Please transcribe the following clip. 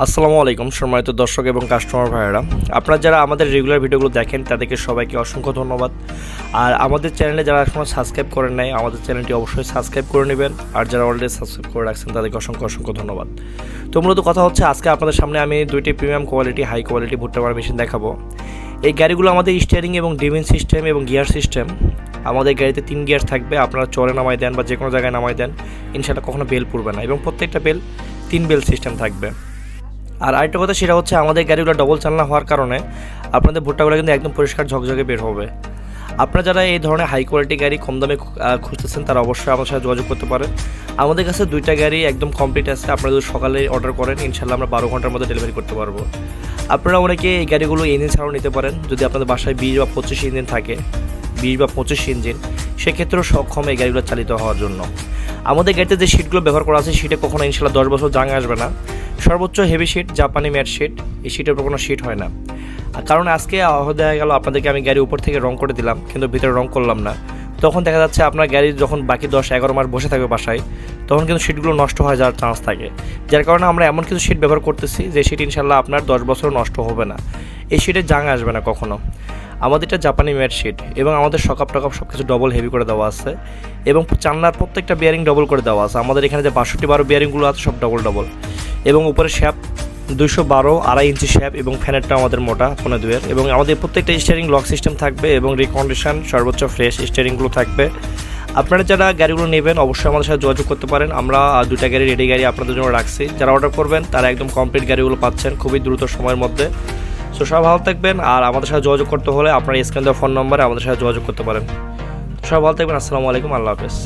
আসসালামু আলাইকুম সম্মানিত দর্শক এবং কাস্টমার ভাইয়েরা, আপনারা যারা আমাদের রেগুলার ভিডিওগুলো দেখেন তাদেরকে সবাইকে অসংখ্য ধন্যবাদ। আর আমাদের চ্যানেলে যারা এখনও সাবস্ক্রাইব করেন নাই আমাদের চ্যানেলটি অবশ্যই সাবস্ক্রাইব করে নেবেন, আর যারা অলরেডি সাবস্ক্রাইব করে রাখছেন তাদেরকে অসংখ্য ধন্যবাদ। তো মূলত কথা হচ্ছে, আজকে আপনাদের সামনে আমি দুইটি প্রিমিয়াম কোয়ালিটি হাই কোয়ালিটি ভুট্টা মারা মেশিন দেখাবো। এই গাড়িগুলো আমাদের স্টিয়ারিং এবং ড্রিভিং সিস্টেম এবং গিয়ার সিস্টেম, আমাদের গাড়িতে 3 গিয়ার থাকবে। আপনারা চরে নামাই দেন বা যে কোনো জায়গায় নামাই দেন, ইনশাআল্লাহ কখনো বেল পড়বে না, এবং প্রত্যেকটা বেল 3 বেল সিস্টেম থাকবে। আর আরেকটা কথা, সেটা হচ্ছে আমাদের গাড়িগুলো ডবল চালনা হওয়ার কারণে আপনাদের ভুট্টাগুলো কিন্তু একদম পরিষ্কার ঝকঝকে বের হবে। আপনারা যারা এই ধরনের হাই কোয়ালিটি গাড়ি কম দামে খুঁজতেছেন তারা অবশ্যই আমার সাথে যোগাযোগ করতে পারেন। আমাদের কাছে 2টা গাড়ি একদম কমপ্লিট আছে। আপনারা যদি সকালে অর্ডার করেন ইনশাআল্লাহ আমরা 12 ঘন্টার মধ্যে ডেলিভারি করতে পারবো। আপনারা অনেকে এই গাড়িগুলো ইঞ্জিন ছাড়াও নিতে পারেন। যদি আপনাদের বাসায় 20 বা 25 ইঞ্জিন থাকে, 20 বা 25 ইঞ্জিন, সেক্ষেত্রেও সক্ষম এই গাড়িগুলো চালিত হওয়ার জন্য। আমাদের গাড়িতে যে সিটগুলো ব্যবহার করা আছে সেটা কখনো ইনশাআল্লাহ 10 বছর জাং আসবে না। সর্বোচ্চ হেভি শিট জাপানি ম্যাট শিট, এই শিটের উপর কোনো শিট হয় না। কারণ আজকে দেখা গেল আপনাদেরকে আমি গাড়ি উপর থেকে রং করে দিলাম কিন্তু ভিতরে রং করলাম না, তখন দেখা যাচ্ছে আপনার গাড়ি যখন বাকি 10-11 মাস বসে থাকবে বাসায়, তখন কিন্তু শিটগুলো নষ্ট হয়ে যাওয়ার চান্স থাকে। যার কারণে আমরা এমন কিছু শিট ব্যবহার করতেছি যে শিট ইনশাল্লাহ আপনার 10 বছর নষ্ট হবে না, এই শিটে জাং আসবে না কখনো। আমাদের এটা জাপানি ম্যাট শিট, এবং আমাদের সকাপ টকাপ সব কিছু ডবল হেভি করে দেওয়া আছে, এবং চান্নার প্রত্যেকটা বিয়ারিং ডবল করে দেওয়া আছে। আমাদের এখানে যে 62-12 বিয়ারিংগুলো আছে সব ডবল, এবং উপরে শ্যাপ 212 2.5 ইঞ্চি শ্যাপ, এবং ফ্যানেরটা আমাদের মোটা 1.5 এবং আমাদের প্রত্যেকটা স্টিয়ারিং লক সিস্টেম থাকবে, এবং রিকন্ডিশন সর্বোচ্চ ফ্রেশ স্টিয়ারিংগুলো থাকবে। আপনারা যারা গাড়িগুলো নেবেন অবশ্যই আমাদের সাথে যোগাযোগ করতে পারেন। আমরা 2টা গাড়ি রেডি গাড়ি আপনাদের জন্য রাখছি। যারা অর্ডার করবেন তারা একদম কমপ্লিট গাড়িগুলো পাচ্ছেন খুবই দ্রুত সময়ের মধ্যে। সো সবাই ভালো থাকবেন, আর আমাদের সাথে যোগাযোগ করতে হলে আপনার স্ক্রিনে দেওয়া ফোন নম্বরে আমাদের সাথে যোগাযোগ করতে পারেন। সবাই ভালো থাকবেন, আসসালামু আলাইকুম, আল্লাহ হাফেজ।